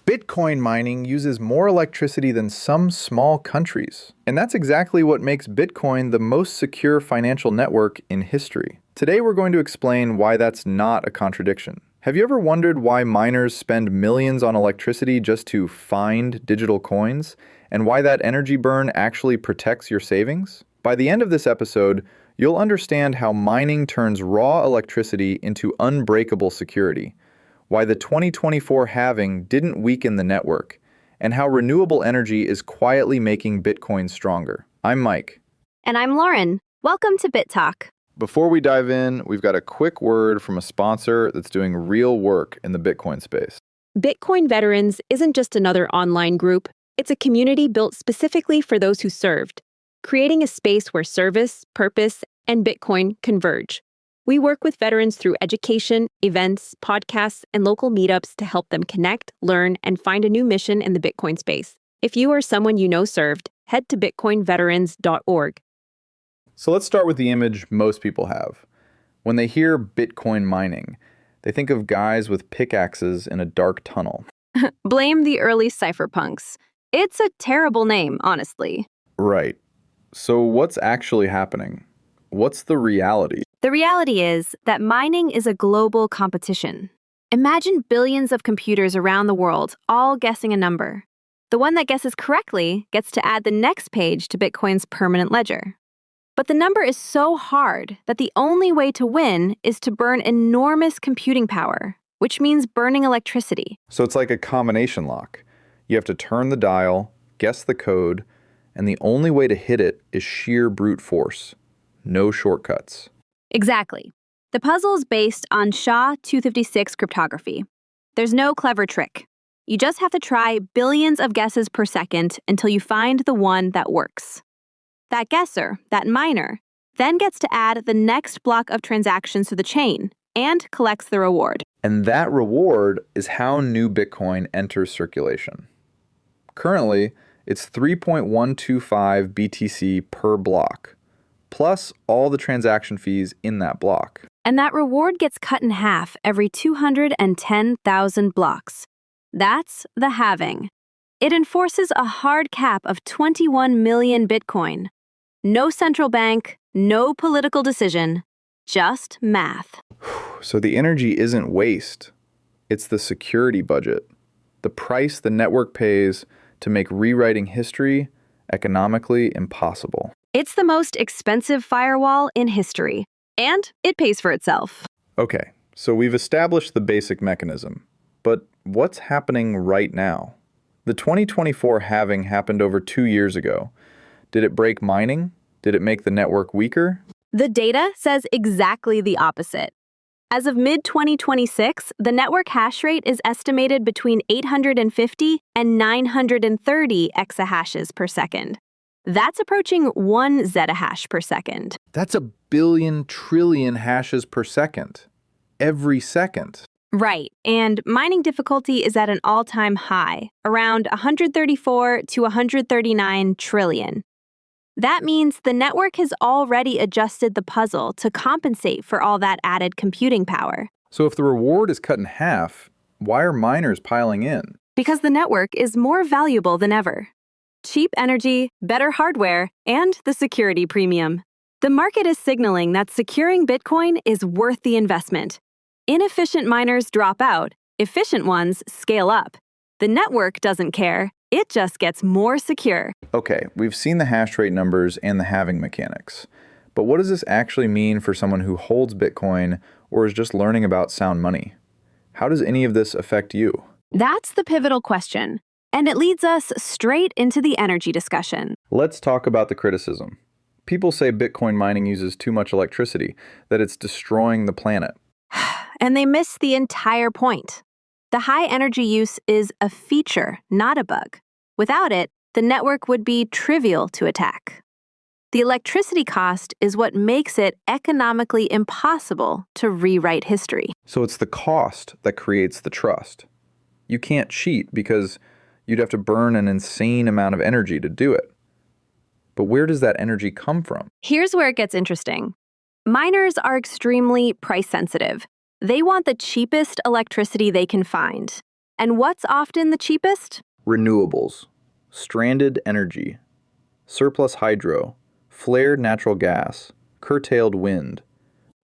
Bitcoin mining uses more electricity than some small countries. And that's exactly what makes Bitcoin the most secure financial network in history. Today we're going to explain why that's not a contradiction. Have you ever wondered why miners spend millions on electricity just to find digital coins, and why that energy burn actually protects your savings? By the end of this episode, you'll understand how mining turns raw electricity into unbreakable security, why the 2024 halving didn't weaken the network, and how renewable energy is quietly making Bitcoin stronger. I'm Mike. And I'm Lauren. Welcome to Bit Talk. Before we dive in, we've got a quick word from a sponsor that's doing real work in the Bitcoin space. Bitcoin Veterans isn't just another online group. It's a community built specifically for those who served, creating a space where service, purpose, and Bitcoin converge. We work with veterans through education, events, podcasts, and local meetups to help them connect, learn, and find a new mission in the Bitcoin space. If you or someone you know served, head to bitcoinveterans.org. So let's start with the image most people have. When they hear Bitcoin mining, they think of guys with pickaxes in a dark tunnel. Blame the early cypherpunks. It's a terrible name, honestly. Right. So what's actually happening? What's the reality? The reality is that mining is a global competition. Imagine billions of computers around the world all guessing a number. The one that guesses correctly gets to add the next page to Bitcoin's permanent ledger. But the number is so hard that the only way to win is to burn enormous computing power, which means burning electricity. So it's like a combination lock. You have to turn the dial, guess the code, and the only way to hit it is sheer brute force. No shortcuts. Exactly. The puzzle is based on SHA-256 cryptography. There's no clever trick. You just have to try billions of guesses per second until you find the one that works. That guesser, that miner, then gets to add the next block of transactions to the chain and collects the reward. And that reward is how new Bitcoin enters circulation. Currently, it's 3.125 BTC per block, plus all the transaction fees in that block. And that reward gets cut in half every 210,000 blocks. That's the halving. It enforces a hard cap of 21 million Bitcoin. No central bank, no political decision, just math. So the energy isn't waste. It's the security budget, the price the network pays to make rewriting history economically impossible. It's the most expensive firewall in history, and it pays for itself. Okay, so we've established the basic mechanism, but what's happening right now? The 2024 halving happened over 2 years ago. Did it break mining? Did it make the network weaker? The data says exactly the opposite. As of mid-2026, the network hash rate is estimated between 850 and 930 exahashes per second. That's approaching 1 zettahash per second. That's a billion trillion hashes per second. Every second. Right, and mining difficulty is at an all-time high, around 134 to 139 trillion. That means the network has already adjusted the puzzle to compensate for all that added computing power. So if the reward is cut in half, why are miners piling in? Because the network is more valuable than ever. Cheap energy, better hardware, and the security premium. The market is signaling that securing Bitcoin is worth the investment. Inefficient miners drop out, efficient ones scale up. The network doesn't care. It just gets more secure. Okay, we've seen the hash rate numbers and the halving mechanics. But what does this actually mean for someone who holds Bitcoin or is just learning about sound money? How does any of this affect you? That's the pivotal question. And it leads us straight into the energy discussion. Let's talk about the criticism. People say Bitcoin mining uses too much electricity, that it's destroying the planet. And they miss the entire point. The high energy use is a feature, not a bug. Without it, the network would be trivial to attack. The electricity cost is what makes it economically impossible to rewrite history. So it's the cost that creates the trust. You can't cheat because you'd have to burn an insane amount of energy to do it. But where does that energy come from? Here's where it gets interesting. Miners are extremely price sensitive. They want the cheapest electricity they can find. And what's often the cheapest? Renewables, stranded energy, surplus hydro, flared natural gas, curtailed wind.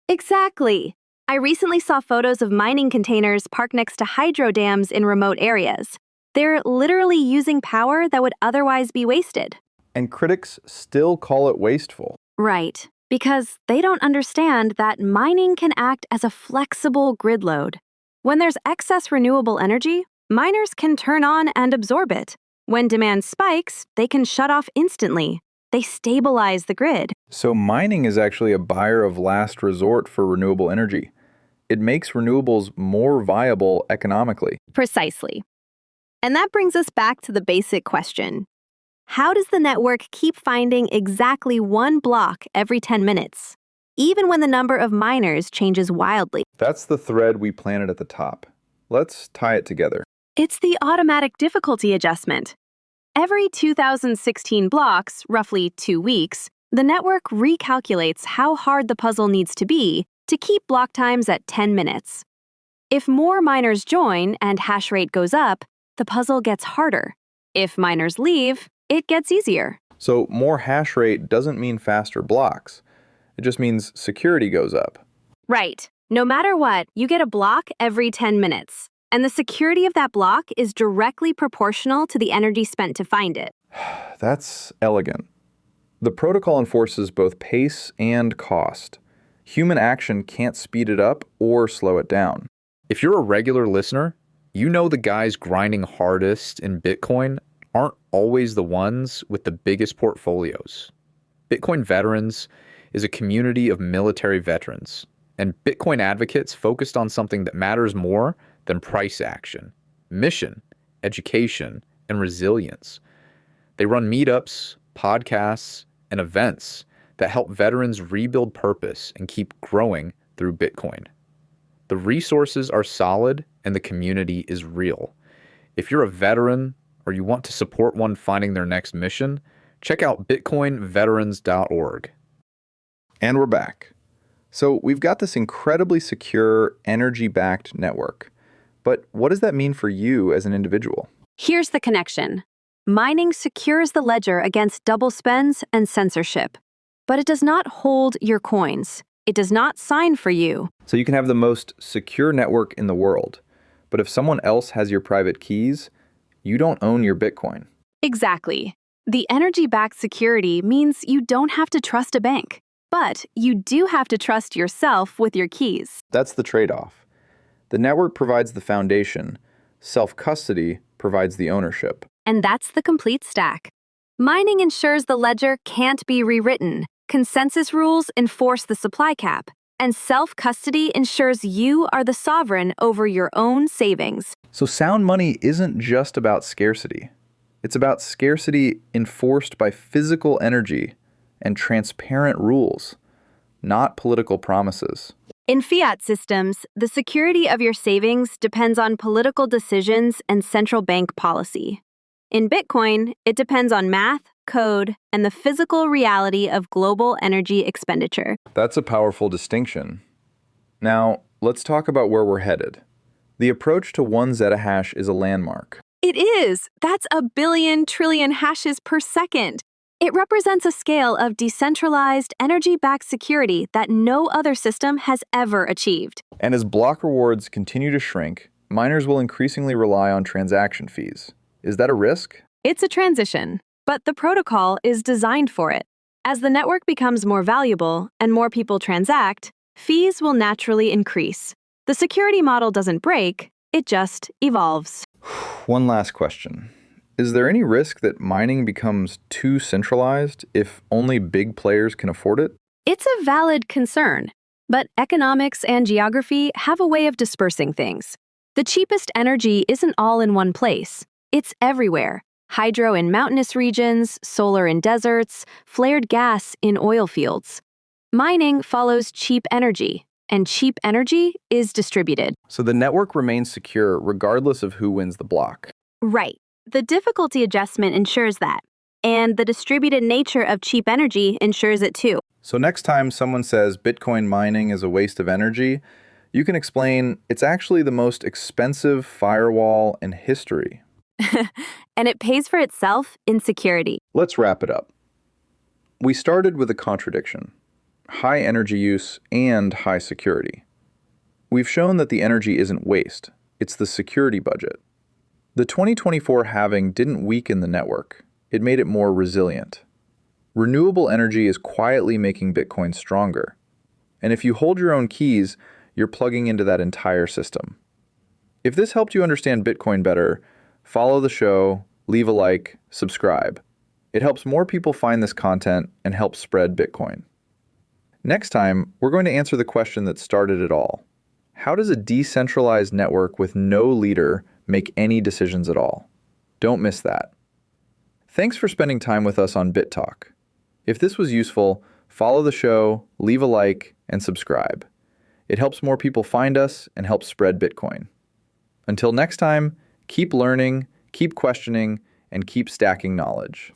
Exactly. I recently saw photos of mining containers parked next to hydro dams in remote areas. They're literally using power that would otherwise be wasted. And critics still call it wasteful. Right, because they don't understand that mining can act as a flexible grid load. When there's excess renewable energy, miners can turn on and absorb it. When demand spikes, they can shut off instantly. They stabilize the grid. So mining is actually a buyer of last resort for renewable energy. It makes renewables more viable economically. Precisely. And that brings us back to the basic question. How does the network keep finding exactly one block every 10 minutes, even when the number of miners changes wildly? That's the thread we planted at the top. Let's tie it together. It's the automatic difficulty adjustment. Every 2016 blocks, roughly 2 weeks, the network recalculates how hard the puzzle needs to be to keep block times at 10 minutes. If more miners join and hash rate goes up, the puzzle gets harder. If miners leave, it gets easier. So more hash rate doesn't mean faster blocks. It just means security goes up. Right. No matter what, you get a block every 10 minutes. And the security of that block is directly proportional to the energy spent to find it. That's elegant. The protocol enforces both pace and cost. Human action can't speed it up or slow it down. If you're a regular listener, you know the guys grinding hardest in Bitcoin aren't always the ones with the biggest portfolios. Bitcoin Veterans is a community of military veterans, and Bitcoin advocates focused on something that matters more than price action: mission, education, and resilience. They run meetups, podcasts, and events that help veterans rebuild purpose and keep growing through Bitcoin. The resources are solid and the community is real. If you're a veteran or you want to support one finding their next mission, check out bitcoinveterans.org. And we're back. So we've got this incredibly secure, energy-backed network. But what does that mean for you as an individual? Here's the connection. Mining secures the ledger against double spends and censorship. But it does not hold your coins. It does not sign for you. So you can have the most secure network in the world. But if someone else has your private keys, you don't own your Bitcoin. Exactly. The energy-backed security means you don't have to trust a bank. But you do have to trust yourself with your keys. That's the trade-off. The network provides the foundation. Self-custody provides the ownership. And that's the complete stack. Mining ensures the ledger can't be rewritten. Consensus rules enforce the supply cap. And self-custody ensures you are the sovereign over your own savings. So sound money isn't just about scarcity. It's about scarcity enforced by physical energy and transparent rules, not political promises. In fiat systems, the security of your savings depends on political decisions and central bank policy. In Bitcoin, it depends on math, code, and the physical reality of global energy expenditure. That's a powerful distinction. Now, let's talk about where we're headed. The approach to 1 zettahash is a landmark. It is. That's 1 billion trillion hashes per second. It represents a scale of decentralized, energy-backed security that no other system has ever achieved. And as block rewards continue to shrink, miners will increasingly rely on transaction fees. Is that a risk? It's a transition, but the protocol is designed for it. As the network becomes more valuable and more people transact, fees will naturally increase. The security model doesn't break, it just evolves. One last question. Is there any risk that mining becomes too centralized if only big players can afford it? It's a valid concern, but economics and geography have a way of dispersing things. The cheapest energy isn't all in one place. It's everywhere. Hydro in mountainous regions, solar in deserts, flared gas in oil fields. Mining follows cheap energy, and cheap energy is distributed. So the network remains secure regardless of who wins the block. Right. The difficulty adjustment ensures that, and the distributed nature of cheap energy ensures it too. So next time someone says Bitcoin mining is a waste of energy, You can explain it's actually the most expensive firewall in history. And it pays for itself in security. Let's wrap it up. We started with a contradiction: high energy use and high security. We've shown that the energy isn't waste, it's the security budget. The 2024 halving didn't weaken the network, it made it more resilient. Renewable energy is quietly making Bitcoin stronger. And if you hold your own keys, you're plugging into that entire system. If this helped you understand Bitcoin better, follow the show, leave a like, subscribe. It helps more people find this content and helps spread Bitcoin. Next time, we're going to answer the question that started it all. How does a decentralized network with no leader make any decisions at all? Don't miss that. Thanks for spending time with us on BitTalk. If this was useful, follow the show, leave a like, and subscribe. It helps more people find us and helps spread Bitcoin. Until next time, keep learning, keep questioning, and keep stacking knowledge.